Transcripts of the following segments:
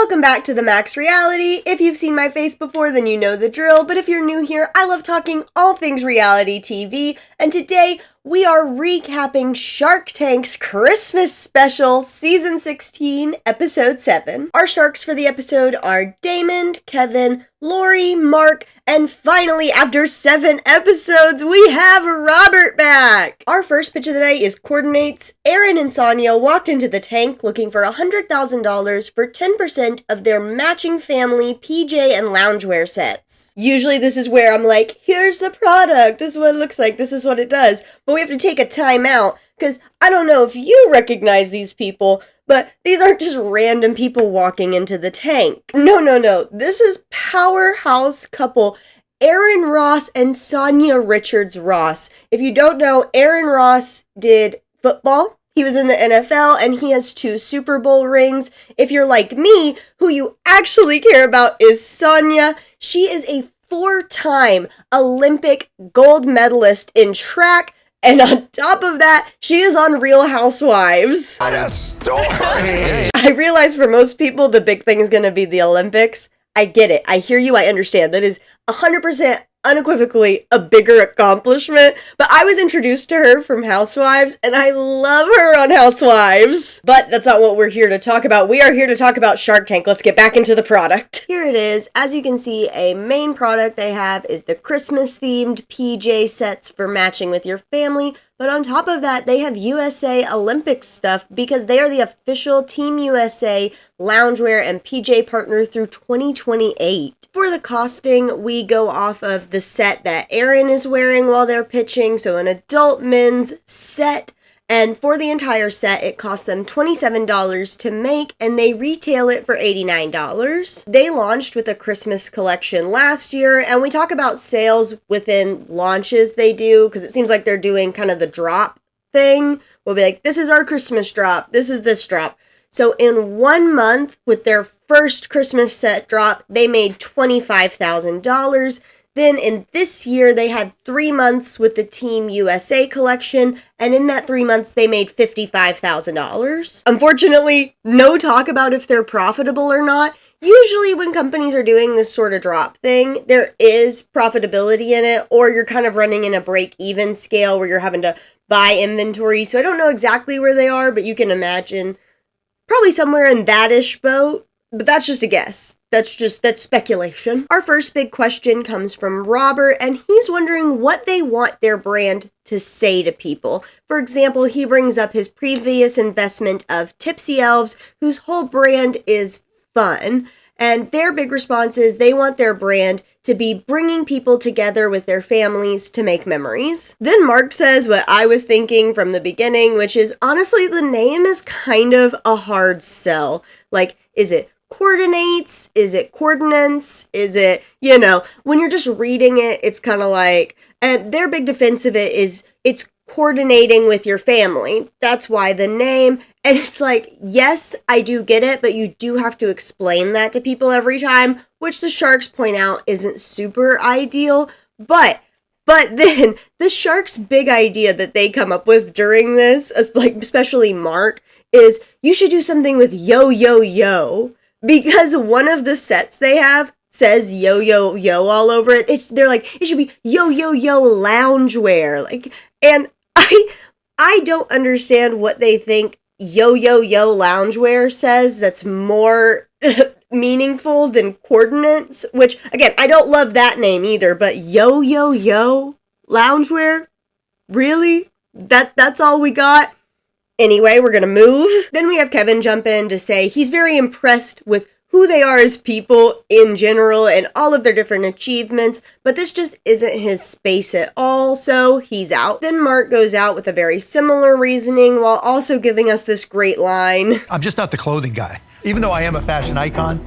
Welcome back to the Max Reality. If you've seen my face before, then you know the drill, but if you're new here, I love talking all things reality TV, and today we are recapping Shark Tank's Christmas special, Season 16, Episode 7. Our sharks for the episode are Damon, Kevin, Lori, Mark, and finally, after 7 episodes, we have Robert back! Our first pitch of the night is Coordinates. Aaron and Sonia walked into the tank looking for $100,000 for 10% of their matching family PJ and loungewear sets. Usually this is where I'm like, here's the product, this is what it looks like, this is what it does. But we have to take a time out, because I don't know if you recognize these people, but these aren't just random people walking into the tank. No. This is powerhouse couple Aaron Ross and Sonia Richards Ross. If you don't know, Aaron Ross did football. He was in the NFL, and he has 2 Super Bowl rings. If you're like me, who you actually care about is Sonia. She is a 4-time Olympic gold medalist in track. And on top of that, she is on Real Housewives. What a story! I realize for most people, the big thing is going to be the Olympics. I get it. I hear you. I understand. That is 100% unequivocally a bigger accomplishment. But I was introduced to her from Housewives, and I love her on Housewives. But that's not what we're here to talk about. We are here to talk about Shark Tank. Let's get back into the product. Here it is. As you can see, a main product they have is the Christmas-themed PJ sets for matching with your family. But on top of that, they have USA Olympics stuff because they are the official Team USA loungewear and PJ partner through 2028. For the costing, we go off of the set that Aaron is wearing while they're pitching, so an adult men's set. And for the entire set, it costs them $27 to make, and they retail it for $89. They launched with a Christmas collection last year, and we talk about sales within launches they do, because it seems like they're doing kind of the drop thing. We'll be like, this is our Christmas drop, this is this drop. So in 1 month, with their first Christmas set drop, they made $25,000. Then in this year, they had 3 months with the Team USA collection, and in that 3 months, they made $55,000. Unfortunately, no talk about if they're profitable or not. Usually when companies are doing this sort of drop thing, there is profitability in it, or you're kind of running in a break-even scale where you're having to buy inventory. So I don't know exactly where they are, but you can imagine probably somewhere in that-ish boat. But that's just a guess. That's speculation. Our first big question comes from Robert, and he's wondering what they want their brand to say to people. For example, he brings up his previous investment of Tipsy Elves, whose whole brand is fun. And their big response is they want their brand to be bringing people together with their families to make memories. Then Mark says what I was thinking from the beginning, which is honestly the name is kind of a hard sell. Like, is it Coordinates? Is it Coordinates? Is it, when you're just reading it, it's kind of like, and their big defense of it is it's coordinating with your family. That's why the name, and it's like, yes, I do get it, but you do have to explain that to people every time, which the Sharks point out isn't super ideal, but then the Sharks' big idea that they come up with during this, especially Mark, is you should do something with yo, yo, yo. Because one of the sets they have says yo, yo, yo all over it. They're like, it should be yo, yo, yo loungewear. And I don't understand what they think yo, yo, yo loungewear says that's more meaningful than Coordinates, which, again, I don't love that name either, but yo, yo, yo loungewear? Really? That's all we got? Anyway, we're gonna move. Then we have Kevin jump in to say he's very impressed with who they are as people in general and all of their different achievements, but this just isn't his space at all, so he's out. Then Mark goes out with a very similar reasoning while also giving us this great line. I'm just not the clothing guy, even though I am a fashion icon.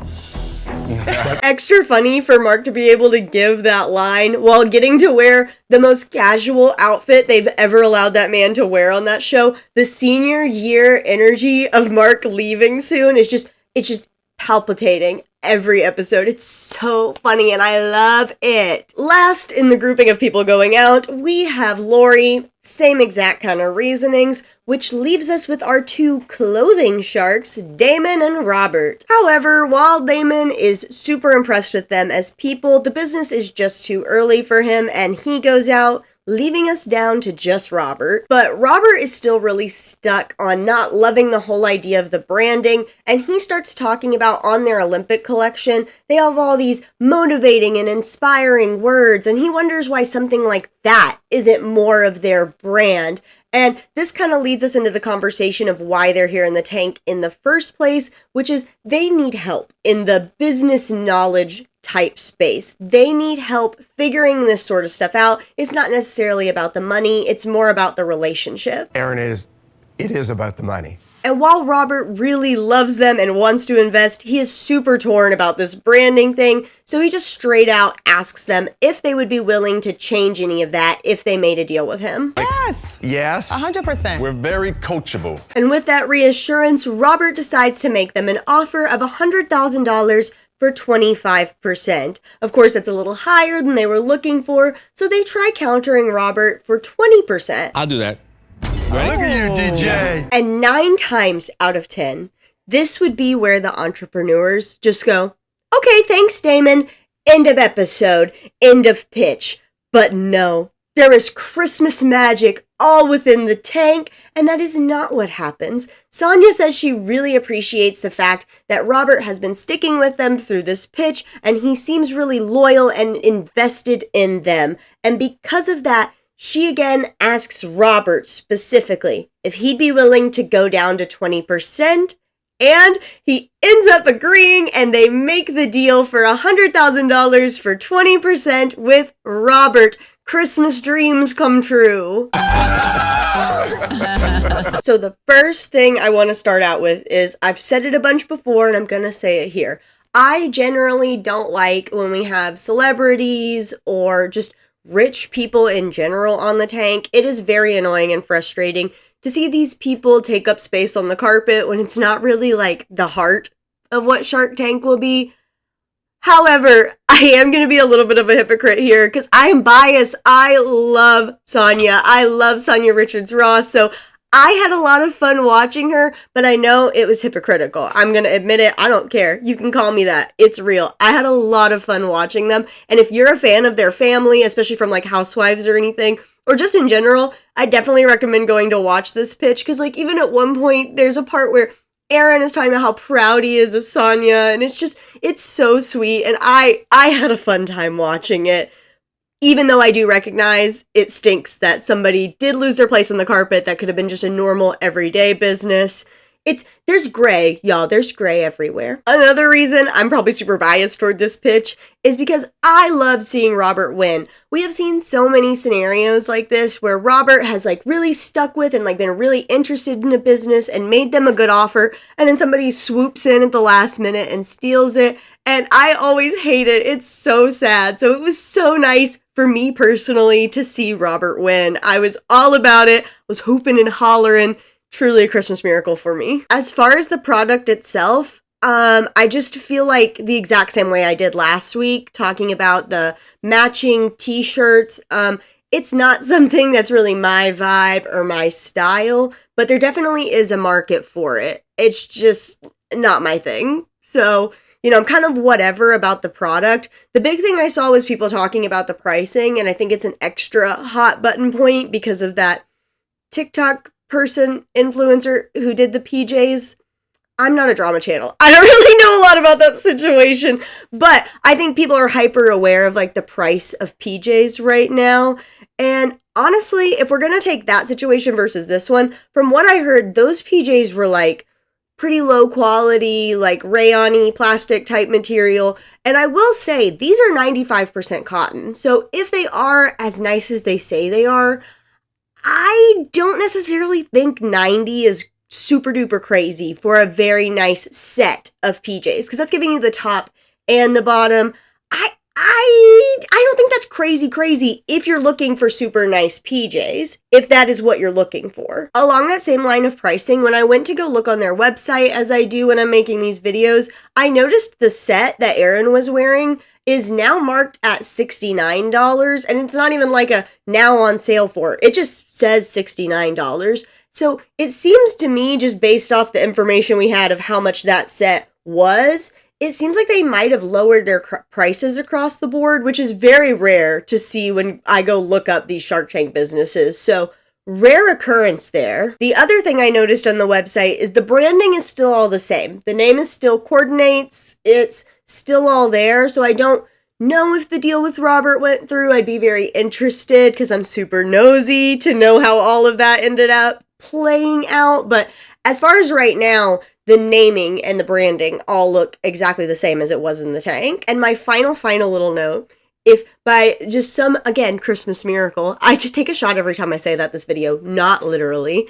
Extra funny for Mark to be able to give that line while getting to wear the most casual outfit they've ever allowed that man to wear on that show. The senior year energy of Mark leaving soon is it's just palpitating. every episode. It's so funny and I love it. Last in the grouping of people going out, we have Lori. Same exact kind of reasonings, which leaves us with our two clothing sharks, Damon and Robert. However, while Damon is super impressed with them as people, the business is just too early for him and he goes out, leaving us down to just Robert. But Robert is still really stuck on not loving the whole idea of the branding, and he starts talking about on their Olympic collection, they have all these motivating and inspiring words, and he wonders why something like that isn't more of their brand. And this kind of leads us into the conversation of why they're here in the tank in the first place, which is they need help in the business knowledge type space. They need help figuring this sort of stuff out. It's not necessarily about the money, it's more about the relationship. Aaron, it is about the money. And while Robert really loves them and wants to invest, he is super torn about this branding thing, so he just straight out asks them if they would be willing to change any of that if they made a deal with him. Yes. Yes? 100%. We're very coachable. And with that reassurance, Robert decides to make them an offer of $100,000 for 25%. Of course, that's a little higher than they were looking for, so they try countering Robert for 20%. I'll do that. Look at you, DJ. And 9 times out of 10, this would be where the entrepreneurs just go, okay, thanks, Damon. End of episode. End of pitch. But no, there is Christmas magic all within the tank, and that is not what happens. Sonia says she really appreciates the fact that Robert has been sticking with them through this pitch, and he seems really loyal and invested in them. And because of that, she again asks Robert specifically if he'd be willing to go down to 20%, and he ends up agreeing, and they make the deal for $100,000 for 20% with Robert. Christmas dreams come true. So the first thing I want to start out with is, I've said it a bunch before and I'm going to say it here. I generally don't like when we have celebrities or just rich people in general on the tank. It is very annoying and frustrating to see these people take up space on the carpet when it's not really like the heart of what Shark Tank will be. However, I am going to be a little bit of a hypocrite here because I am biased. I love Sonia. I love Sonia Richards-Ross. So I had a lot of fun watching her, but I know it was hypocritical. I'm going to admit it. I don't care. You can call me that. It's real. I had a lot of fun watching them. And if you're a fan of their family, especially from like Housewives or anything, or just in general, I definitely recommend going to watch this pitch because like even at one point, there's a part where Aaron is talking about how proud he is of Sonia, and it's so sweet, and I had a fun time watching it, even though I do recognize it stinks that somebody did lose their place on the carpet. That could have been just a normal, everyday business. There's gray, y'all. There's gray everywhere. Another reason I'm probably super biased toward this pitch is because I love seeing Robert win. We have seen so many scenarios like this where Robert has like really stuck with and like been really interested in a business and made them a good offer, and then somebody swoops in at the last minute and steals it. And I always hate it. It's so sad. So it was so nice for me personally to see Robert win. I was all about it. Was hooping and hollering. Truly a Christmas miracle for me. As far as the product itself, I just feel like the exact same way I did last week, talking about the matching t-shirts. It's not something that's really my vibe or my style, but there definitely is a market for it. It's just not my thing. So, you know, I'm kind of whatever about the product. The big thing I saw was people talking about the pricing, and I think it's an extra hot button point because of that TikTok influencer who did the PJs. I'm not a drama channel. I don't really know a lot about that situation, but I think people are hyper aware of like the price of PJs right now. And honestly, if we're going to take that situation versus this one, from what I heard, those PJs were like pretty low quality, like rayon-y plastic type material. And I will say these are 95% cotton. So if they are as nice as they say they are, I don't necessarily think 90 is super duper crazy for a very nice set of PJs, because that's giving you the top and the bottom. I I don't think that's crazy if you're looking for super nice PJs, if that is what you're looking for. Along that same line of pricing, when I went to go look on their website, as I do when I'm making these videos, I noticed the set that Erin was wearing is now marked at $69, and it's not even like a now on sale for. It just says $69. So it seems to me, just based off the information we had of how much that set was, it seems like they might have lowered their prices across the board, which is very rare to see when I go look up these Shark Tank businesses. So rare occurrence there. The other thing I noticed on the website is the branding is still all the same. The name is still Coordinates. It's still all there. So I don't know if the deal with Robert went through. I'd be very interested because I'm super nosy to know how all of that ended up playing out. But as far as right now, the naming and the branding all look exactly the same as it was in the tank. And my final little note, if by just some, again, Christmas miracle, I just take a shot every time I say that this video, not literally.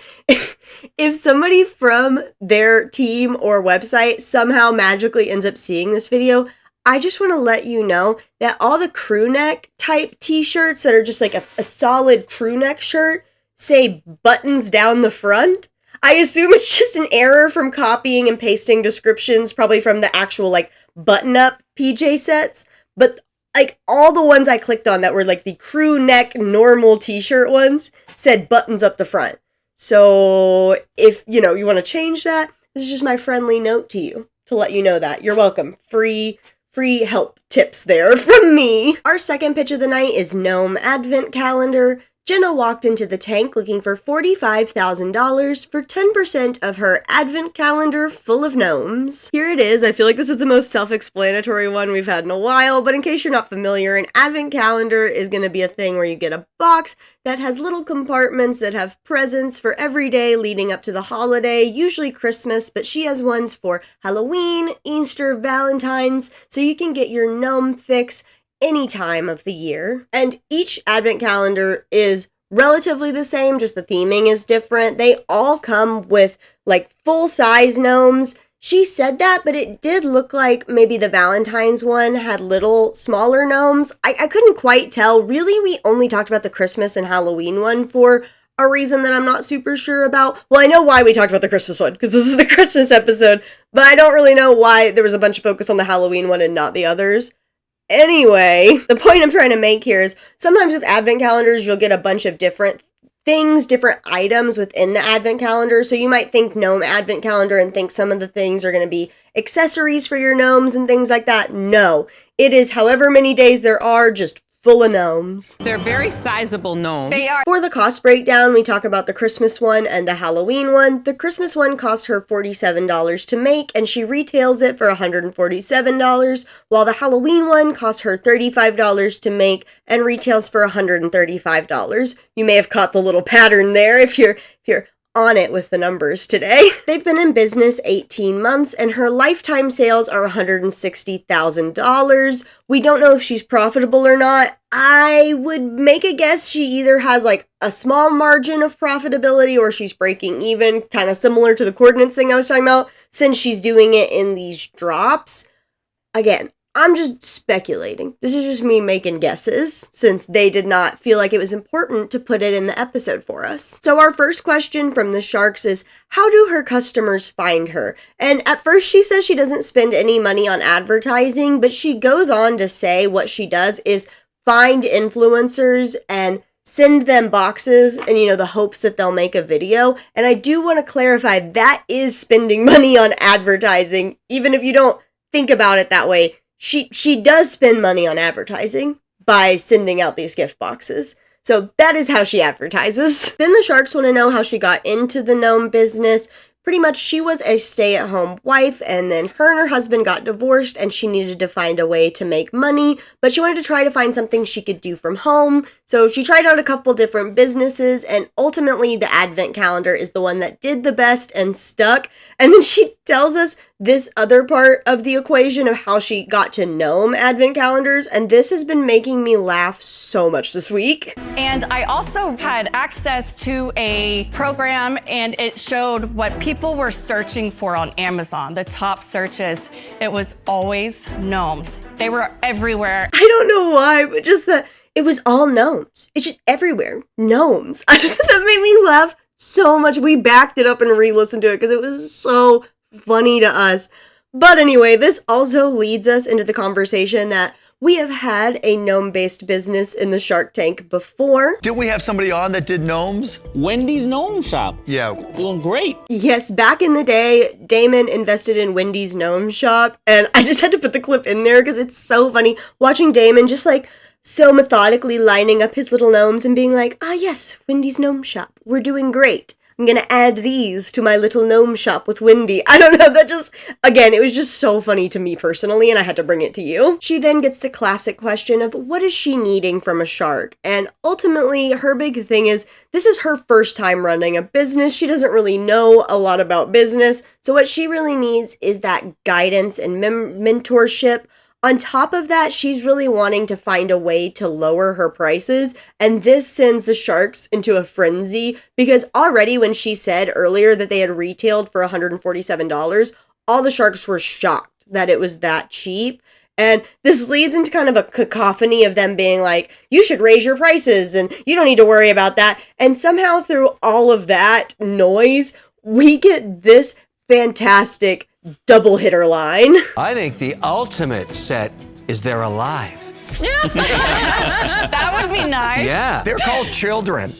If somebody from their team or website somehow magically ends up seeing this video, I just want to let you know that all the crew neck type t-shirts that are just like a solid crew neck shirt say buttons down the front. I assume it's just an error from copying and pasting descriptions, probably from the actual, like, button-up PJ sets. But, like, all the ones I clicked on that were, like, the crew neck normal t-shirt ones said buttons up the front. So, if, you want to change that, this is just my friendly note to you, to let you know that. You're welcome. Free help tips there from me. Our second pitch of the night is Gnome Advent Calendar. Jenna walked into the tank looking for $45,000 for 10% of her advent calendar full of gnomes. Here it is. I feel like this is the most self-explanatory one we've had in a while, but in case you're not familiar, an advent calendar is going to be a thing where you get a box that has little compartments that have presents for every day leading up to the holiday, usually Christmas, but she has ones for Halloween, Easter, Valentine's, so you can get your gnome fix any time of the year. And each advent calendar is relatively the same, just the theming is different. They all come with like full-size gnomes. She said that, but it did look like maybe the Valentine's one had little smaller gnomes. I couldn't quite tell. Really, we only talked about the Christmas and Halloween one for a reason that I'm not super sure about. Well, I know why we talked about the Christmas one, because this is the Christmas episode, but I don't really know why there was a bunch of focus on the Halloween one and not the others. Anyway, the point I'm trying to make here is sometimes with advent calendars, you'll get a bunch of different things, different items within the advent calendar. So you might think gnome advent calendar and think some of the things are going to be accessories for your gnomes and things like that. No, it is however many days there are, just full of gnomes. They're very sizable gnomes. They are. For the cost breakdown, we talk about the Christmas one and the Halloween one. The Christmas one cost her $47 to make, and she retails it for $147, while the Halloween one cost her $35 to make and retails for $135. You may have caught the little pattern there if you're on it with the numbers today. They've been in business 18 months and her lifetime sales are $160,000. We don't know if she's profitable or not. I would make a guess she either has like a small margin of profitability or she's breaking even, kind of similar to the coordinates thing I was talking about, since she's doing it in these drops. Again, I'm just speculating. This is just me making guesses, since they did not feel like it was important to put it in the episode for us. So our first question from the Sharks is, how do her customers find her? And at first she says she doesn't spend any money on advertising, but she goes on to say what she does is find influencers and send them boxes and, the hopes that they'll make a video. And I do want to clarify, that is spending money on advertising, even if you don't think about it that way. She does spend money on advertising by sending out these gift boxes. So that is how she advertises. Then the Sharks want to know how she got into the gnome business. Pretty much she was a stay-at-home wife, and then her and her husband got divorced and she needed to find a way to make money, but she wanted to try to find something she could do from home. So she tried out a couple different businesses, and ultimately the Advent Calendar is the one that did the best and stuck. And then she tells us this other part of the equation of how she got to Gnome Advent Calendars, and this has been making me laugh so much this week. And I also had access to a program, and it showed what people were searching for on Amazon, the top searches. It was always gnomes. They were everywhere. I don't know why, but just that it was all gnomes. It's just everywhere. Gnomes. That made me laugh so much. We backed it up and re-listened to it because it was so funny to us. But anyway, this also leads us into the conversation that we have had a gnome-based business in the Shark Tank before. Did we have somebody on that did gnomes? Wendy's Gnome Shop. Yeah. Doing great. Yes, back in the day, Damon invested in Wendy's Gnome Shop, and I just had to put the clip in there because it's so funny watching Damon just like so methodically lining up his little gnomes and being like, ah yes, Wendy's Gnome Shop, we're doing great. I'm gonna add these to my little gnome shop with Wendy. I don't know, that just, again, it was just so funny to me personally, and I had to bring it to you. She then gets the classic question of what is she needing from a shark? And ultimately, her big thing is, this is her first time running a business. She doesn't really know a lot about business, so what she really needs is that guidance and mentorship. On top of that, she's really wanting to find a way to lower her prices, and this sends the sharks into a frenzy because already when she said earlier that they had retailed for $147, all the sharks were shocked that it was that cheap. And this leads into kind of a cacophony of them being like, you should raise your prices and you don't need to worry about that. And somehow through all of that noise, we get this fantastic double hitter line. I think the ultimate set is they're alive. That would be nice. Yeah. They're called children.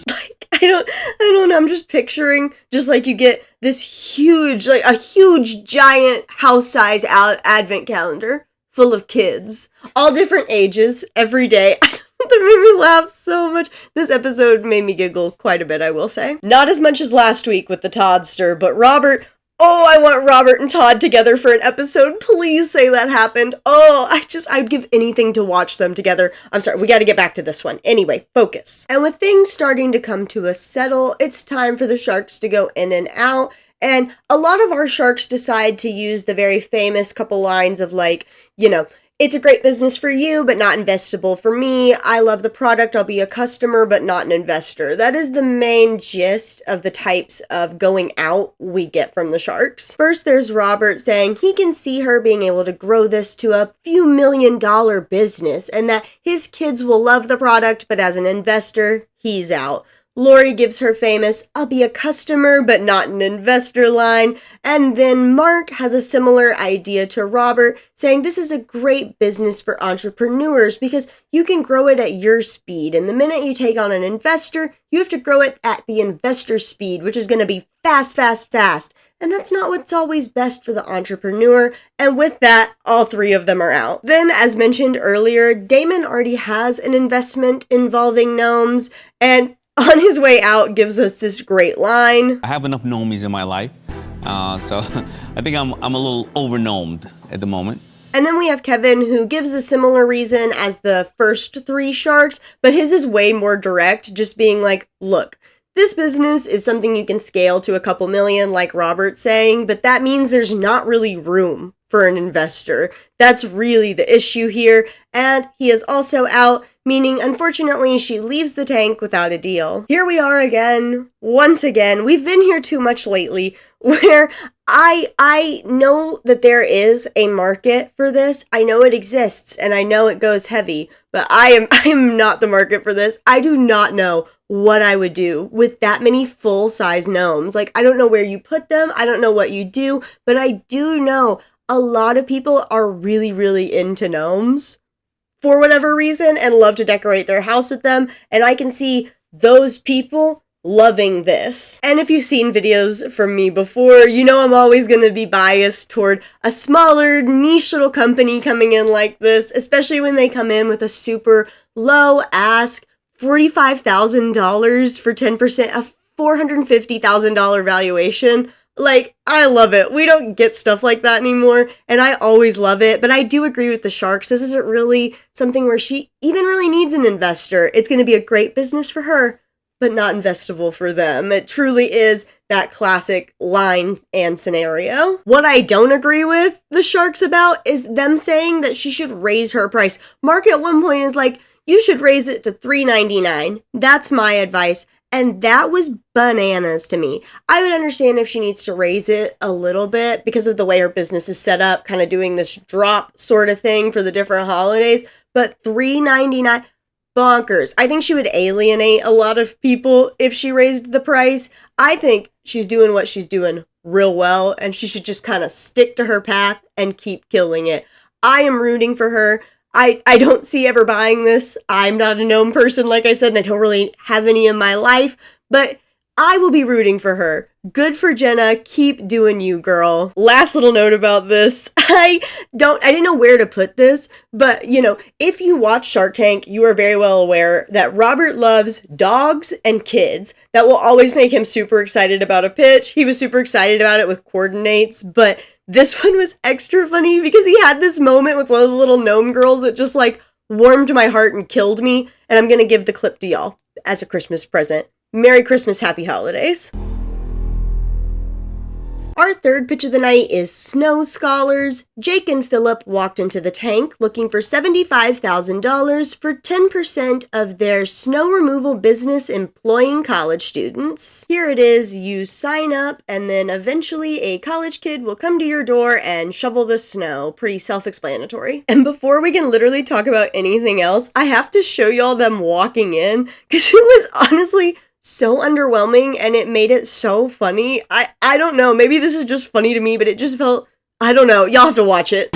I don't know. I'm just picturing just like you get this huge, like a huge giant house-size advent calendar full of kids, all different ages, every day. That made me laugh so much. This episode made me giggle quite a bit, I will say. Not as much as last week with the Toddster, but Robert. Oh, I want Robert and Todd together for an episode. Please say that happened. Oh, I'd give anything to watch them together. I'm sorry, we got to get back to this one. Anyway, focus. And with things starting to come to a settle, it's time for the sharks to go in and out. And a lot of our sharks decide to use the very famous couple lines of like, you know, it's a great business for you, but not investable for me. I love the product. I'll be a customer, but not an investor. That is the main gist of the types of going out we get from the sharks. First, there's Robert saying he can see her being able to grow this to a few $1 million business and that his kids will love the product, but as an investor, he's out. Lori gives her famous, I'll be a customer but not an investor line. And then Mark has a similar idea to Robert, saying this is a great business for entrepreneurs because you can grow it at your speed. And the minute you take on an investor, you have to grow it at the investor speed, which is going to be fast, fast, fast. And that's not what's always best for the entrepreneur. And with that, all three of them are out. Then, as mentioned earlier, Damon already has an investment involving gnomes, and on his way out gives us this great line. I have enough gnomies in my life, so I think I'm a little over-gnomed at the moment. And then we have Kevin, who gives a similar reason as the first three sharks, but his is way more direct, just being like, look, this business is something you can scale to a couple million, like Robert's saying, but that means there's not really room for an investor. That's really the issue here. And he is also out, meaning unfortunately she leaves the tank without a deal. Here we are again, once again. We've been here too much lately, where I know that there is a market for this. I know it exists and I know it goes heavy, but I am not the market for this. I do not know what I would do with that many full-size gnomes. Like, I don't know where you put them. I don't know what you do, but I do know a lot of people are really, really into gnomes for whatever reason and love to decorate their house with them. And I can see those people loving this. And if you've seen videos from me before, you know I'm always going to be biased toward a smaller niche little company coming in like this, especially when they come in with a super low ask, $45,000 for 10%, a $450,000 valuation. Like, I love it. We don't get stuff like that anymore, and I always love it. But I do agree with the Sharks. This isn't really something where she even really needs an investor. It's going to be a great business for her, but not investable for them. It truly is that classic line and scenario. What I don't agree with the Sharks about is them saying that she should raise her price. Mark at one point is like, you should raise it to $3.99. That's my advice. And that was bananas to me. I would understand if she needs to raise it a little bit because of the way her business is set up, kind of doing this drop sort of thing for the different holidays. But $3.99, bonkers. I think she would alienate a lot of people if she raised the price. I think she's doing what she's doing real well, and she should just kind of stick to her path and keep killing it. I am rooting for her. I don't see ever buying this. I'm not a gnome person, like I said, and I don't really have any in my life, but I will be rooting for her. Good for Jenna. Keep doing you, girl. Last little note about this. I didn't know where to put this, but if you watch Shark Tank, you are very well aware that Robert loves dogs and kids. That will always make him super excited about a pitch. He was super excited about it with coordinates, but this one was extra funny because he had this moment with one of the little gnome girls that just warmed my heart and killed me. And I'm going to give the clip to y'all as a Christmas present. Merry Christmas, Happy Holidays. Our third pitch of the night is Snow Scholars. Jake and Philip walked into the tank looking for $75,000 for 10% of their snow removal business employing college students. Here it is, you sign up and then eventually a college kid will come to your door and shovel the snow. Pretty self-explanatory. And before we can literally talk about anything else, I have to show y'all them walking in because it was honestly so underwhelming and it made it so funny. I don't know, maybe this is just funny to me, but it just felt, I don't know, y'all have to watch it.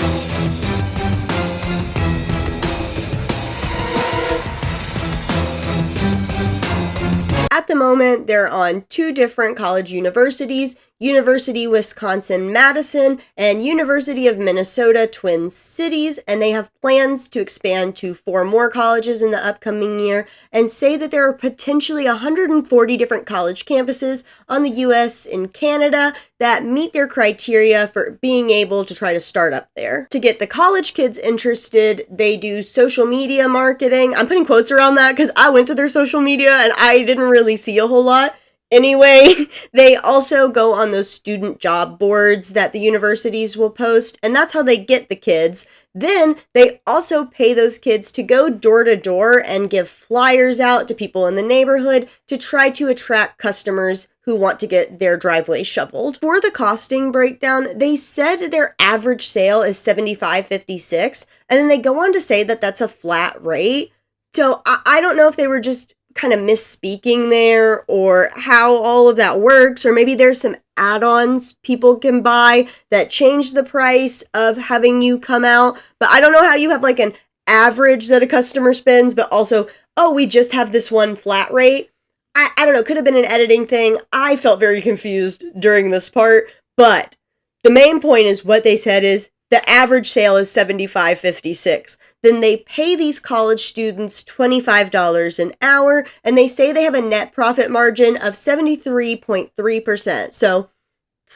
At the moment, they're on two different college universities, University Wisconsin-Madison and University of Minnesota Twin Cities, and they have plans to expand to 4 more colleges in the upcoming year and say that there are potentially 140 different college campuses on the US and Canada that meet their criteria for being able to try to start up there. To get the college kids interested, they do social media marketing. I'm putting quotes around that because I went to their social media and I didn't really see a whole lot. Anyway, they also go on those student job boards that the universities will post, and that's how they get the kids. Then they also pay those kids to go door to door and give flyers out to people in the neighborhood to try to attract customers who want to get their driveway shoveled. For the costing breakdown, they said their average sale is $75.56, and then they go on to say that that's a flat rate. So I don't know if they were just kind of misspeaking there or how all of that works, or maybe there's some add-ons people can buy that change the price of having you come out. But I don't know how you have an average that a customer spends, but also, oh, we just have this one flat rate. I don't know, could have been an editing thing. I felt very confused during this part, but the main point is what they said is the average sale is $75.56. Then they pay these college students $25 an hour, and they say they have a net profit margin of 73.3%. So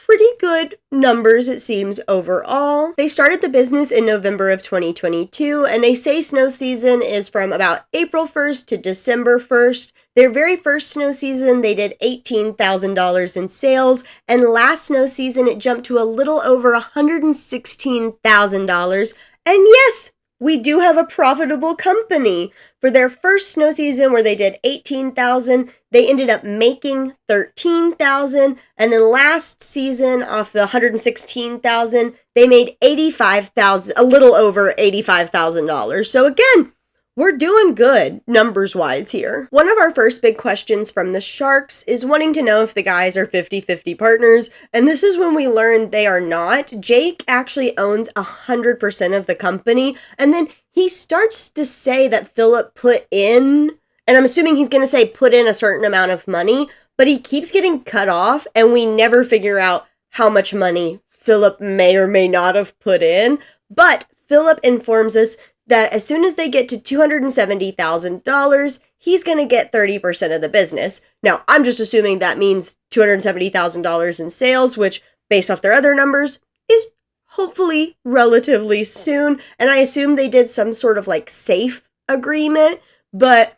pretty good numbers, it seems, overall. They started the business in November of 2022, and they say snow season is from about April 1st to December 1st. Their very first snow season, they did $18,000 in sales, and last snow season, it jumped to a little over $116,000. And yes, we do have a profitable company. For their first snow season where they did $18,000, they ended up making $13,000, and then last season off the $116,000, they made $85,000, a little over $85,000. So again, we're doing good numbers-wise here. One of our first big questions from the Sharks is wanting to know if the guys are 50-50 partners, and this is when we learned they are not. Jake actually owns 100% of the company, and then he starts to say that Philip put in, and I'm assuming he's going to say put in a certain amount of money, but he keeps getting cut off, and we never figure out how much money Philip may or may not have put in. But Philip informs us that as soon as they get to $270,000, he's going to get 30% of the business. Now, I'm just assuming that means $270,000 in sales, which, based off their other numbers, is hopefully relatively soon. And I assume they did some sort of like safe agreement, but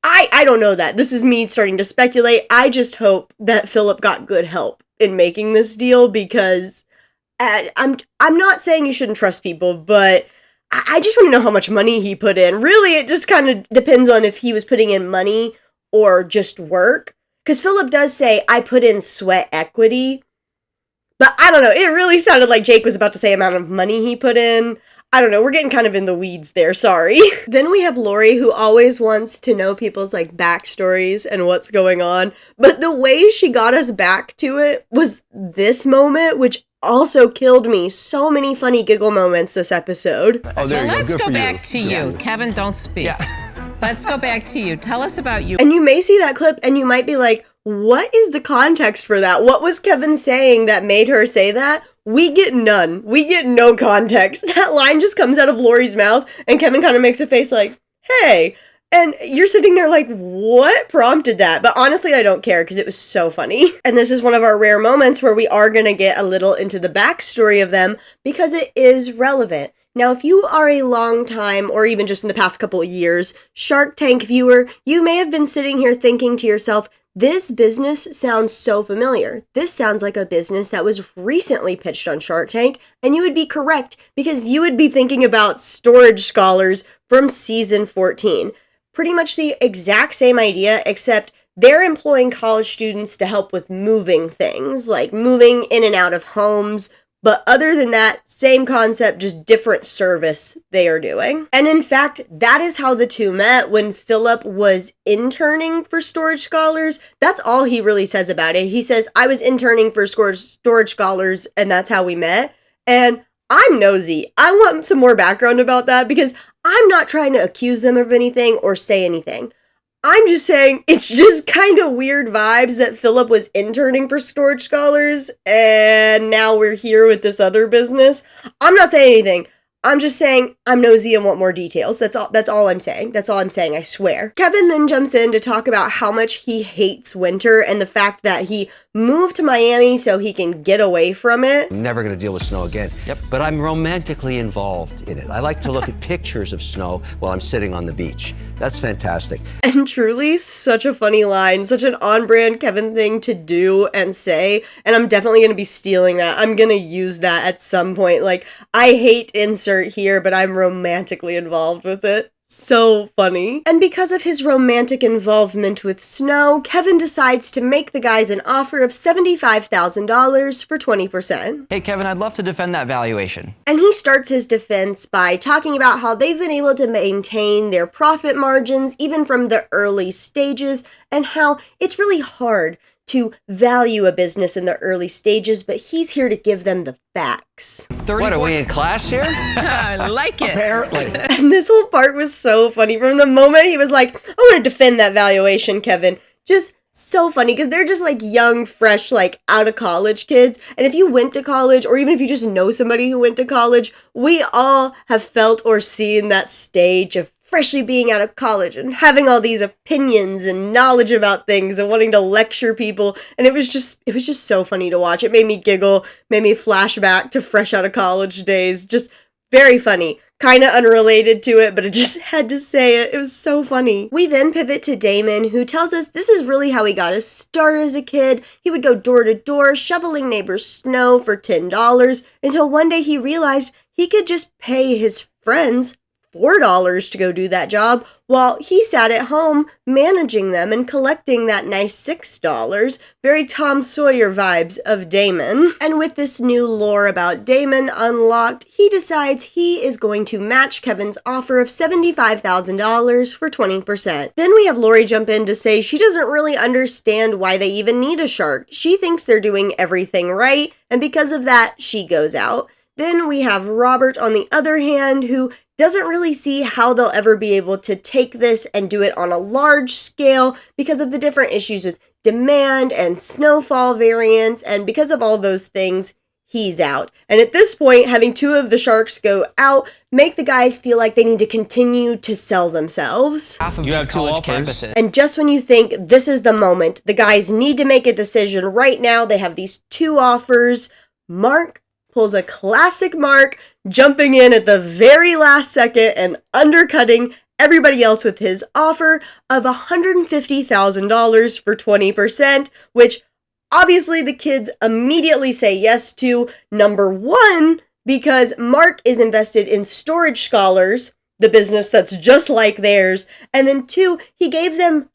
I don't know that. This is me starting to speculate. I just hope that Philip got good help in making this deal, because I'm not saying you shouldn't trust people, but I just want to know how much money he put in. Really, it just kind of depends on if he was putting in money or just work. Because Philip does say, I put in sweat equity. But I don't know. It really sounded like Jake was about to say amount of money he put in. I don't know. We're getting kind of in the weeds there. Sorry. Then we have Lori, who always wants to know people's like backstories and what's going on. But the way she got us back to it was this moment, which also killed me. So many funny giggle moments this episode. Oh, there So you go. let's Good go for back to you. Kevin, don't speak. Let's go back to you. Tell us about you. And you may see that clip and you might be like, what is the context for that? What was Kevin saying that made her say that? We get none. We get no context. That line just comes out of Lori's mouth and Kevin kind of makes a face like, hey. And you're sitting there like, what prompted that? But honestly, I don't care because it was so funny. And this is one of our rare moments where we are going to get a little into the backstory of them because it is relevant. Now, if you are a long time, or even just in the past couple of years, Shark Tank viewer, you may have been sitting here thinking to yourself, this business sounds so familiar. This sounds like a business that was recently pitched on Shark Tank, and you would be correct because you would be thinking about Storage Scholars from season 14. Pretty much the exact same idea, except they're employing college students to help with moving things, like moving in and out of homes. But other than that, same concept, just different service they are doing. And in fact, that is how the two met when Philip was interning for Storage Scholars. That's all he really says about it. He says, I was interning for Storage Scholars, and that's how we met. And I'm nosy. I want some more background about that because I'm not trying to accuse them of anything or say anything. I'm just saying it's just kind of weird vibes that Philip was interning for Storage Scholars and now we're here with this other business. I'm not saying anything. I'm just saying I'm nosy and want more details. That's all I'm saying. That's all I'm saying, I swear. Kevin then jumps in to talk about how much he hates winter and the fact that he moved to Miami so he can get away from it. I'm never going to deal with snow again. Yep. But I'm romantically involved in it. I like to look at pictures of snow while I'm sitting on the beach. That's fantastic. And truly, such a funny line, such an on-brand Kevin thing to do and say, and I'm definitely going to be stealing that. I'm going to use that at some point. Like, I hate insert here, but I'm romantically involved with it. So funny. And because of his romantic involvement with snow, Kevin decides to make the guys an offer of $75,000 for 20%. Hey, Kevin, I'd love to defend that valuation. And he starts his defense by talking about how they've been able to maintain their profit margins even from the early stages, and how it's really hard to value a business in the early stages, but he's here to give them the facts. What, are we in class here? I like it. Apparently. And this whole part was so funny. From the moment he was like, I want to defend that valuation, Kevin. Just so funny, because they're just like young, fresh, like out of college kids. And if you went to college, or even if you just know somebody who went to college, we all have felt or seen that stage of freshly being out of college and having all these opinions and knowledge about things and wanting to lecture people. And it was just so funny to watch. It made me giggle, made me flash back to fresh out of college days. Just very funny. Kind of unrelated to it, but I just had to say it. It was so funny. We then pivot to Damon, who tells us this is really how he got his start as a kid. He would go door to door, shoveling neighbors' snow for $10, until one day he realized he could just pay his friends $4 to go do that job while he sat at home managing them and collecting that nice $6. Very Tom Sawyer vibes of Damon. And with this new lore about Damon unlocked, he decides he is going to match Kevin's offer of $75,000 for 20%. Then we have Lori jump in to say she doesn't really understand why they even need a shark. She thinks they're doing everything right, and because of that, she goes out. Then we have Robert on the other hand, who doesn't really see how they'll ever be able to take this and do it on a large scale because of the different issues with demand and snowfall variants, and because of all those things, he's out. And at this point, having two of the sharks go out make the guys feel like they need to continue to sell themselves. Half of You these have two college offers. campuses. And just when you think this is the moment, the guys need to make a decision right now. They have these two offers. Mark pulls a classic Mark, jumping in at the very last second and undercutting everybody else with his offer of $150,000 for 20%, which obviously the kids immediately say yes to. Number one, because Mark is invested in Storage Scholars, the business that's just like theirs. And then two, he gave them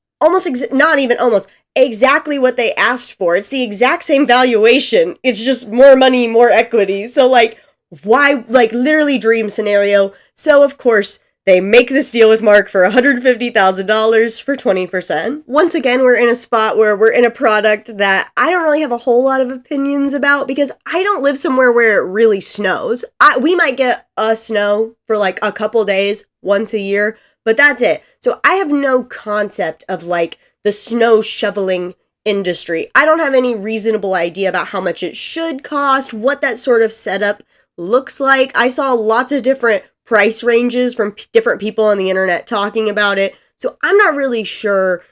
not even almost, exactly what they asked for. It's the exact same valuation. It's just more money, more equity. So like, why, like literally dream scenario. So of course, they make this deal with Mark for $150,000 for 20%. Once again, we're in a spot where we're in a product that I don't really have a whole lot of opinions about because I don't live somewhere where it really snows. We might get a snow for like a couple days once a year, but that's it. So I have no concept of like the snow shoveling industry. I don't have any reasonable idea about how much it should cost, what that sort of setup looks like. I saw lots of different price ranges from different people on the internet talking about it, so I'm not really sure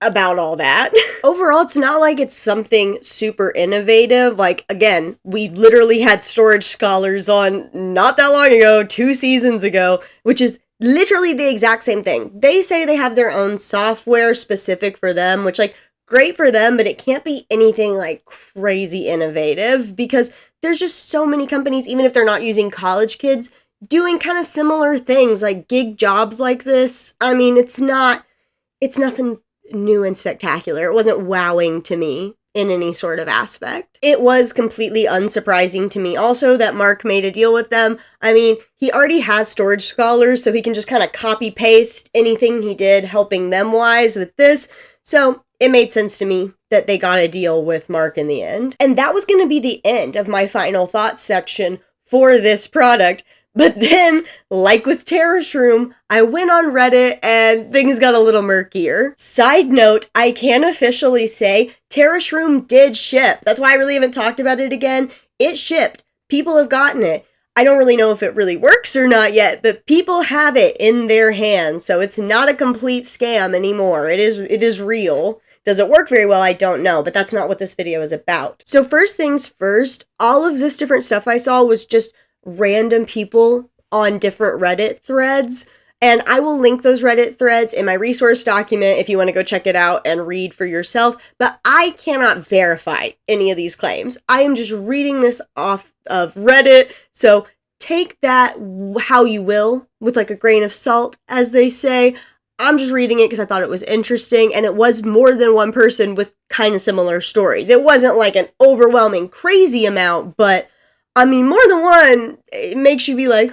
about all that. Overall, it's not like it's something super innovative. Like, again, we literally had Storage Scholars on not that long ago, 2 seasons ago, which is literally the exact same thing. They say they have their own software specific for them, which, like, great for them, but it can't be anything like crazy innovative because there's just so many companies, even if they're not using college kids, doing kind of similar things, like gig jobs like this. I mean, it's nothing new and spectacular. It wasn't wowing to me in any sort of aspect. It was completely unsurprising to me also that Mark made a deal with them. I mean, he already has Storage Scholars, so he can just kind of copy paste anything he did helping them wise with this. So it made sense to me that they got a deal with Mark in the end. And that was going to be the end of my final thoughts section for this product. But then, like with Terrace Room, I went on Reddit and things got a little murkier. Side note, I can officially say Terrace Room did ship. That's why I really haven't talked about it again. It shipped. People have gotten it. I don't really know if it really works or not yet, but people have it in their hands. So it's not a complete scam anymore. It is real. Does it work very well? I don't know, but that's not what this video is about. So first things first, all of this different stuff I saw was just random people on different Reddit threads, and I will link those Reddit threads in my resource document if you want to go check it out and read for yourself, but I cannot verify any of these claims. I am just reading this off of Reddit, so take that how you will, with like a grain of salt, as they say. I'm just reading it because I thought it was interesting, and it was more than one person with kind of similar stories. It wasn't like an overwhelming crazy amount, but I mean, more than one, it makes you be like,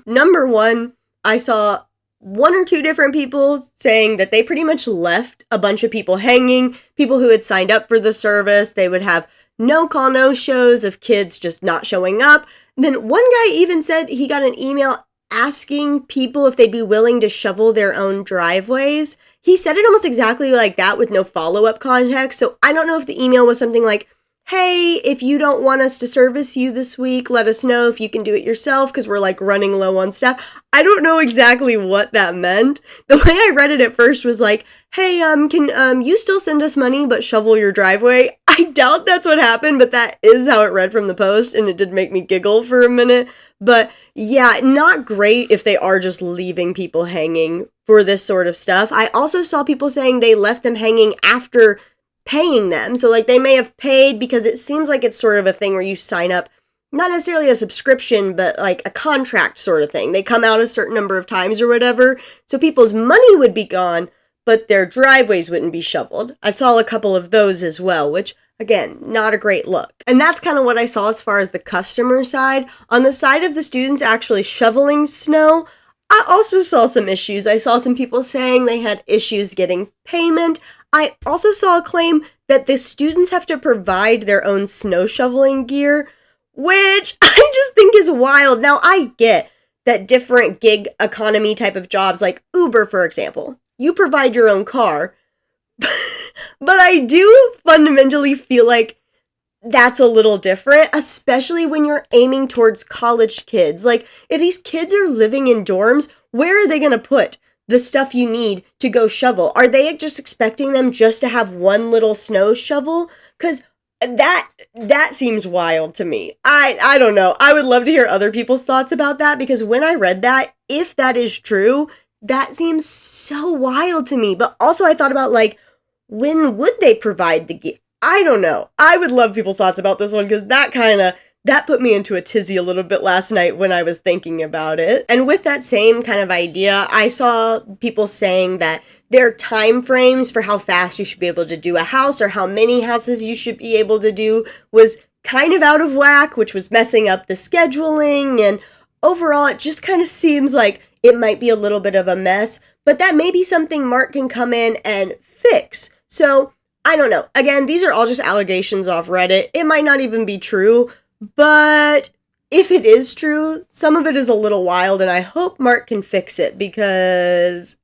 Number one, I saw 1 or 2 different people saying that they pretty much left a bunch of people hanging, people who had signed up for the service. They would have no call, no shows of kids just not showing up. And then one guy even said he got an email asking people if they'd be willing to shovel their own driveways. He said it almost exactly like that with no follow-up context. So I don't know if the email was something like, hey, if you don't want us to service you this week, let us know if you can do it yourself because we're like running low on staff. I don't know exactly what that meant. The way I read it at first was like, hey, can you still send us money but shovel your driveway? I doubt that's what happened, but that is how it read from the post, and it did make me giggle for a minute. But yeah, not great if they are just leaving people hanging for this sort of stuff. I also saw people saying they left them hanging after paying them. So like they may have paid because it seems like it's sort of a thing where you sign up, not necessarily a subscription, but like a contract sort of thing. They come out a certain number of times or whatever. So people's money would be gone, but their driveways wouldn't be shoveled. I saw a couple of those as well, which again, not a great look. And that's kind of what I saw as far as the customer side. On the side of the students actually shoveling snow, I also saw some issues. I saw some people saying they had issues getting payment. I also saw a claim that the students have to provide their own snow shoveling gear, which I just think is wild. Now, I get that different gig economy type of jobs, like Uber, for example, you provide your own car. But I do fundamentally feel like that's a little different, especially when you're aiming towards college kids. Like, if these kids are living in dorms, where are they going to put the stuff you need to go shovel? Are they just expecting them just to have one little snow shovel? Because that seems wild to me. I don't know. I would love to hear other people's thoughts about that, because when I read that, if that is true, that seems so wild to me. But also I thought about, like, when would they provide the gear? I don't know. I would love people's thoughts about this one, because that put me into a tizzy a little bit last night when I was thinking about it. And with that same kind of idea, I saw people saying that their time frames for how fast you should be able to do a house, or how many houses you should be able to do, was kind of out of whack, which was messing up the scheduling. And overall, it just kind of seems like it might be a little bit of a mess, but that may be something Mark can come in and fix. So I don't know. Again, these are all just allegations off Reddit. It might not even be true, but if it is true, some of it is a little wild, and I hope Mark can fix it, because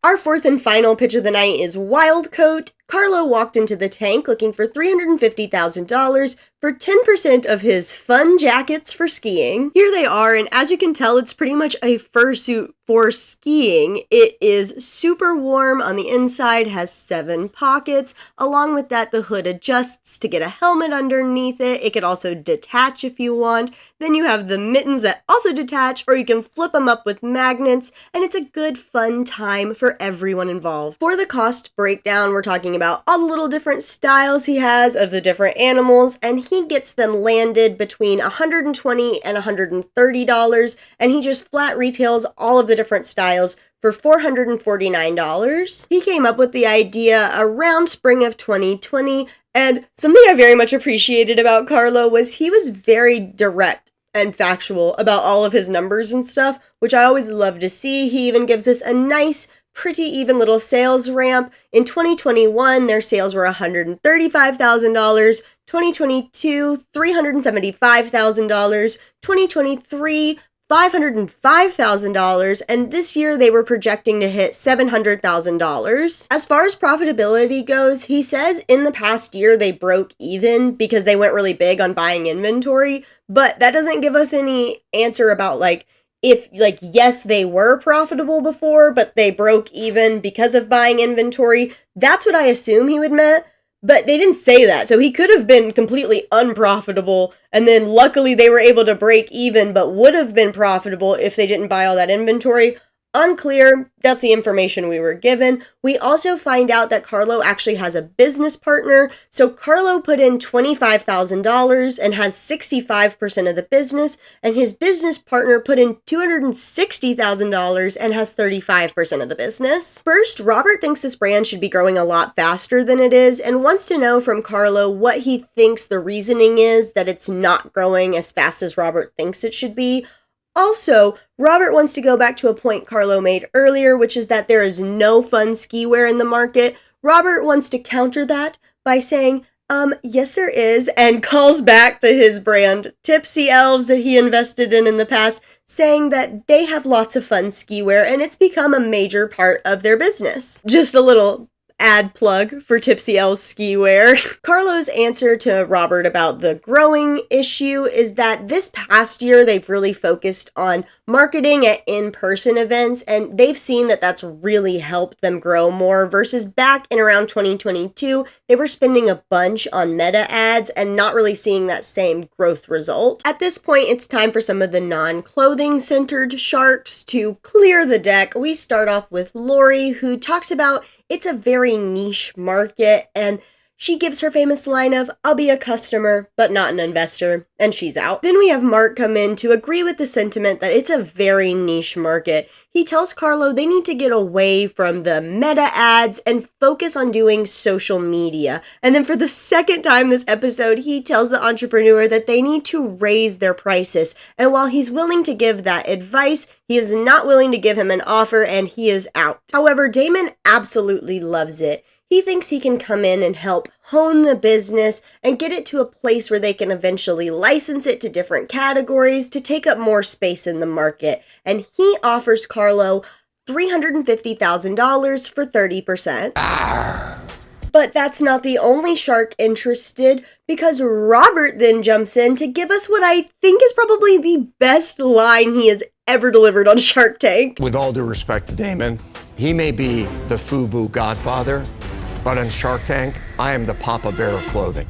Our fourth and final pitch of the night is Wildcoat. Carlo walked into the tank looking for $350,000 for 10% of his fun jackets for skiing. Here they are, and as you can tell, it's pretty much a fursuit for skiing. It is super warm on the inside, has 7 pockets. Along with that, the hood adjusts to get a helmet underneath it. It could also detach if you want. Then you have the mittens that also detach, or you can flip them up with magnets, and it's a good fun time for everyone involved. For the cost breakdown, we're talking about all the little different styles he has of the different animals, and he gets them landed between $120 and $130, and he just flat retails all of the different styles for $449. He came up with the idea around spring of 2020, and something I very much appreciated about Carlo was he was very direct and factual about all of his numbers and stuff, which I always love to see. He even gives us a nice, pretty even little sales ramp. In 2021, their sales were $135,000, 2022, $375,000, 2023, $505,000, and this year they were projecting to hit $700,000. As far as profitability goes, he says in the past year they broke even because they went really big on buying inventory, but that doesn't give us any answer about if yes, they were profitable before, but they broke even because of buying inventory. That's what I assume he would meant. But they didn't say that, so he could have been completely unprofitable, and then luckily they were able to break even, but would have been profitable if they didn't buy all that inventory. Unclear. That's the information we were given. We also find out that Carlo actually has a business partner. So Carlo put in $25,000 and has 65% of the business, and his business partner put in $260,000 and has 35% of the business. First, Robert thinks this brand should be growing a lot faster than it is, and wants to know from Carlo what he thinks the reasoning is that it's not growing as fast as Robert thinks it should be. Also, Robert wants to go back to a point Carlo made earlier, which is that there is no fun ski wear in the market. Robert wants to counter that by saying, yes there is, and calls back to his brand, Tipsy Elves, that he invested in the past, saying that they have lots of fun ski wear and it's become a major part of their business. Just a little ad plug for Tipsy Elves ski wear. Carlo's answer to Robert about the growing issue is that this past year they've really focused on marketing at in-person events, and they've seen that that's really helped them grow more versus back in around 2022 they were spending a bunch on meta ads and not really seeing that same growth result. At this point, it's time for some of the non-clothing centered sharks to clear the deck. We start off with Lori, who talks about it's a very niche market, and she gives her famous line of, "I'll be a customer, but not an investor," and she's out. Then we have Mark come in to agree with the sentiment that it's a very niche market. He tells Carlo they need to get away from the meta ads and focus on doing social media. And then for the second time this episode, he tells the entrepreneur that they need to raise their prices. And while he's willing to give that advice, he is not willing to give him an offer, and he is out. However, Damon absolutely loves it. He thinks he can come in and help hone the business and get it to a place where they can eventually license it to different categories to take up more space in the market. And he offers Carlo $350,000 for 30%. But that's not the only shark interested, because Robert then jumps in to give us what I think is probably the best line he has ever delivered on Shark Tank. With all due respect to Damon, he may be the FUBU godfather, but on Shark Tank, I am the Papa Bear of clothing.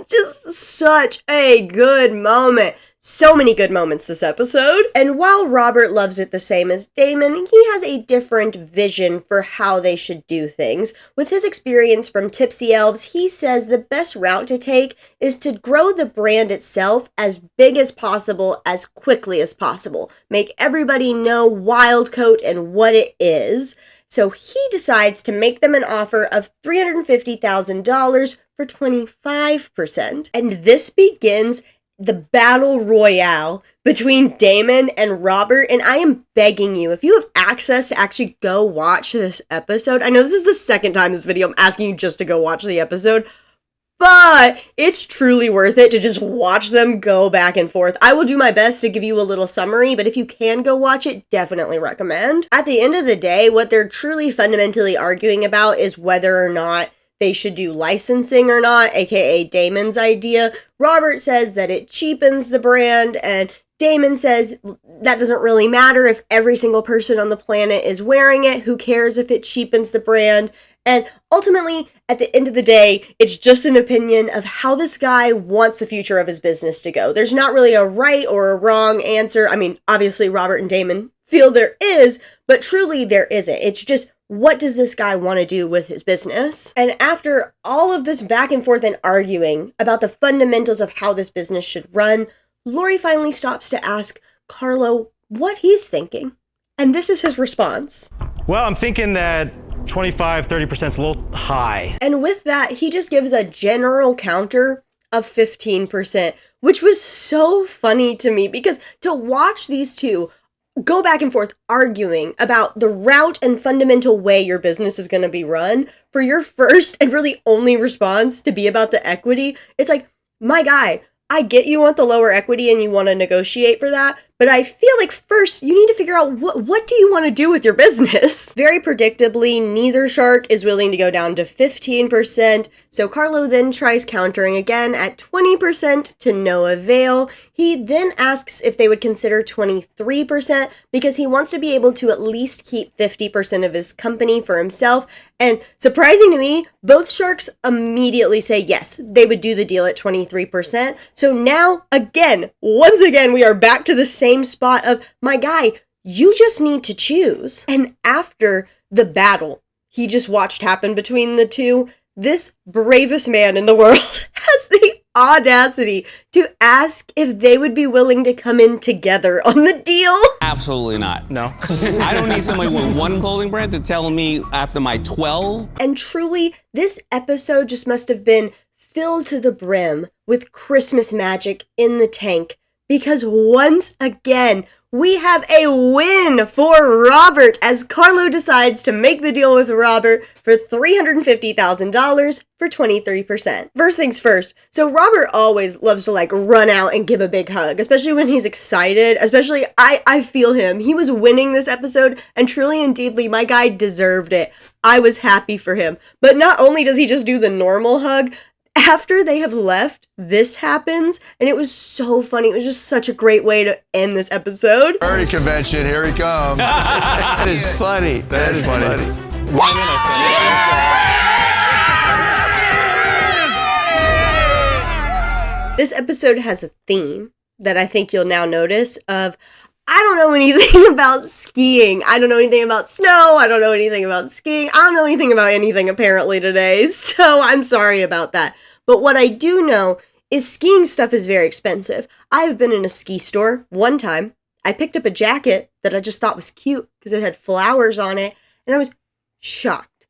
Just such a good moment. So many good moments this episode. And while Robert loves it the same as Damon, he has a different vision for how they should do things. With his experience from Tipsy Elves, he says the best route to take is to grow the brand itself as big as possible, as quickly as possible. Make everybody know Wildcoat and what it is. So he decides to make them an offer of $350,000 for 25%. And this begins the battle royale between Damon and Robert. And I am begging you, if you have access to actually go watch this episode, I know this is the second time this video I'm asking you just to go watch the episode, but it's truly worth it to just watch them go back and forth. I will do my best to give you a little summary, but if you can go watch it, definitely recommend. At the end of the day, what they're truly fundamentally arguing about is whether or not they should do licensing or not, aka Damon's idea. Robert says that it cheapens the brand, and Damon says that doesn't really matter if every single person on the planet is wearing it. Who cares if it cheapens the brand? And ultimately, at the end of the day, it's just an opinion of how this guy wants the future of his business to go. There's not really a right or a wrong answer. I mean, obviously, Robert and Damon feel there is, but truly there isn't. It's just, what does this guy want to do with his business? And after all of this back and forth and arguing about the fundamentals of how this business should run, Lori finally stops to ask Carlo what he's thinking. And this is his response. Well, I'm thinking that 25-30% is a little high. And with that, he just gives a general counter of 15%, which was so funny to me, because to watch these two go back and forth arguing about the route and fundamental way your business is going to be run, for your first and really only response to be about the equity, it's like, my guy, I get you want the lower equity and you want to negotiate for that, but I feel like first you need to figure out what do you want to do with your business? Very predictably, neither shark is willing to go down to 15%, so Carlo then tries countering again at 20% to no avail. He then asks if they would consider 23% because he wants to be able to at least keep 50% of his company for himself, and surprising to me, both sharks immediately say yes, they would do the deal at 23%. So now, once again, we are back to the same spot of, my guy, you just need to choose. And after the battle he just watched happen between the two, this bravest man in the world has the audacity to ask if they would be willing to come in together on the deal. Absolutely not. No. I don't need somebody with one clothing brand to tell me after my 12. And truly, this episode just must have been filled to the brim with Christmas magic in the tank, because once again, we have a win for Robert as Carlo decides to make the deal with Robert for $350,000 for 23%. First things first, so Robert always loves to run out and give a big hug, especially when he's excited, especially I feel him. He was winning this episode, and truly and deeply, my guy deserved it. I was happy for him. But not only does he just do the normal hug, after they have left, this happens, and it was so funny. It was just such a great way to end this episode. Furry convention, here he comes. That is funny. That is funny. This episode has a theme that I think you'll now notice of, I don't know anything about skiing. I don't know anything about snow. I don't know anything about skiing. I don't know anything about anything apparently today, so I'm sorry about that. But what I do know is skiing stuff is very expensive. I have been in a ski store one time. I picked up a jacket that I just thought was cute because it had flowers on it, and I was shocked.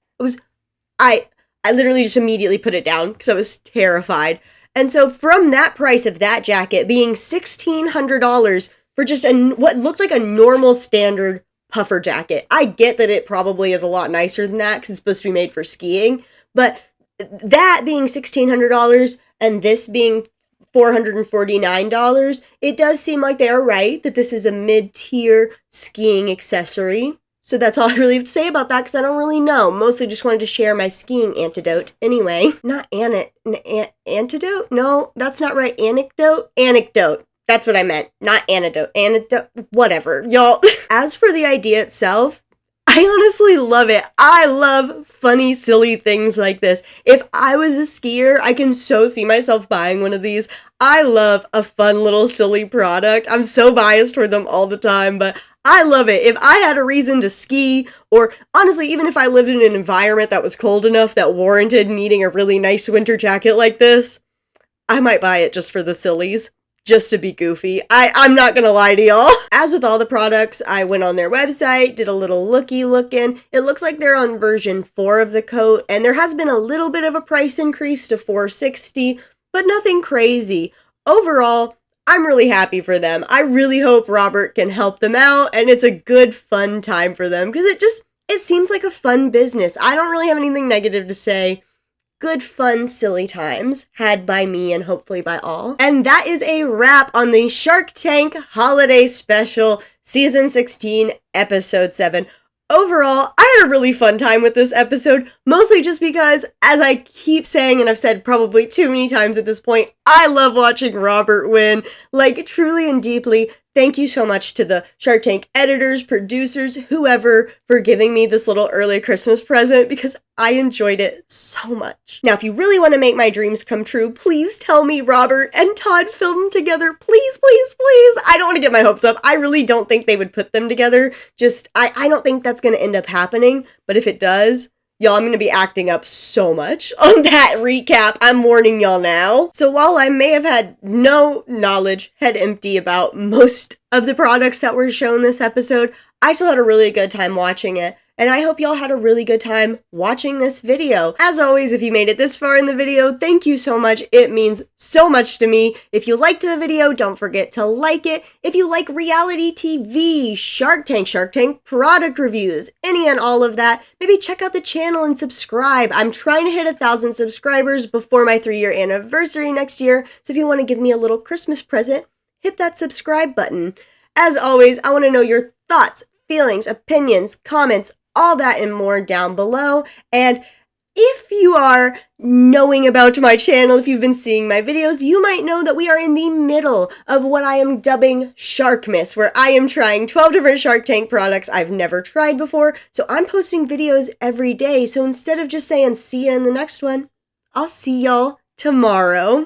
I literally just immediately put it down because I was terrified. And so from that price of that jacket being $1,600 for just what looked like a normal standard puffer jacket. I get that it probably is a lot nicer than that because it's supposed to be made for skiing, but that being $1,600 and this being $449, it does seem like they are right that this is a mid-tier skiing accessory. So that's all I really have to say about that because I don't really know. Mostly just wanted to share my skiing antidote. Anyway, not antidote? No, that's not right. Anecdote? Anecdote. That's what I meant. Not antidote. Antidote. Whatever. Y'all. As for the idea itself, I honestly love it. I love funny, silly things like this. If I was a skier, I can so see myself buying one of these. I love a fun little silly product. I'm so biased toward them all the time, but I love it. If I had a reason to ski, or honestly, even if I lived in an environment that was cold enough that warranted needing a really nice winter jacket like this, I might buy it just for the sillies. Just to be goofy. I'm not gonna lie to y'all. As with all the products, I went on their website, did a little looky-lookin'. It looks like they're on version 4 of the coat, and there has been a little bit of a price increase to $4.60, but nothing crazy. Overall, I'm really happy for them. I really hope Robert can help them out, and it's a good, fun time for them, because it seems like a fun business. I don't really have anything negative to say. Good, fun, silly times had by me and hopefully by all. And that is a wrap on the Shark Tank Holiday Special Season 16, Episode 7. Overall, I had a really fun time with this episode, mostly just because, as I keep saying, and I've said probably too many times at this point, I love watching Robert win, like truly and deeply. Thank you so much to the Shark Tank editors, producers, whoever, for giving me this little early Christmas present because I enjoyed it so much. Now, if you really want to make my dreams come true, please tell me Robert and Todd filmed together. Please, please, please. I don't want to get my hopes up. I really don't think they would put them together. I don't think that's going to end up happening. But if it does, y'all, I'm going to be acting up so much on that recap. I'm warning y'all now. So while I may have had no knowledge, head empty about most of the products that were shown this episode, I still had a really good time watching it. And I hope y'all had a really good time watching this video. As always, if you made it this far in the video, thank you so much. It means so much to me. If you liked the video, don't forget to like it. If you like reality TV, Shark Tank product reviews, any and all of that, maybe check out the channel and subscribe. I'm trying to hit 1,000 subscribers before my 3-year anniversary next year. So if you want to give me a little Christmas present, hit that subscribe button. As always, I want to know your thoughts, feelings, opinions, comments, all that and more down below. And if you are knowing about my channel, if you've been seeing my videos, you might know that we are in the middle of what I am dubbing Sharkmas, where I am trying 12 different Shark Tank products I've never tried before. So I'm posting videos every day. So instead of just saying see you in the next one, I'll see y'all tomorrow.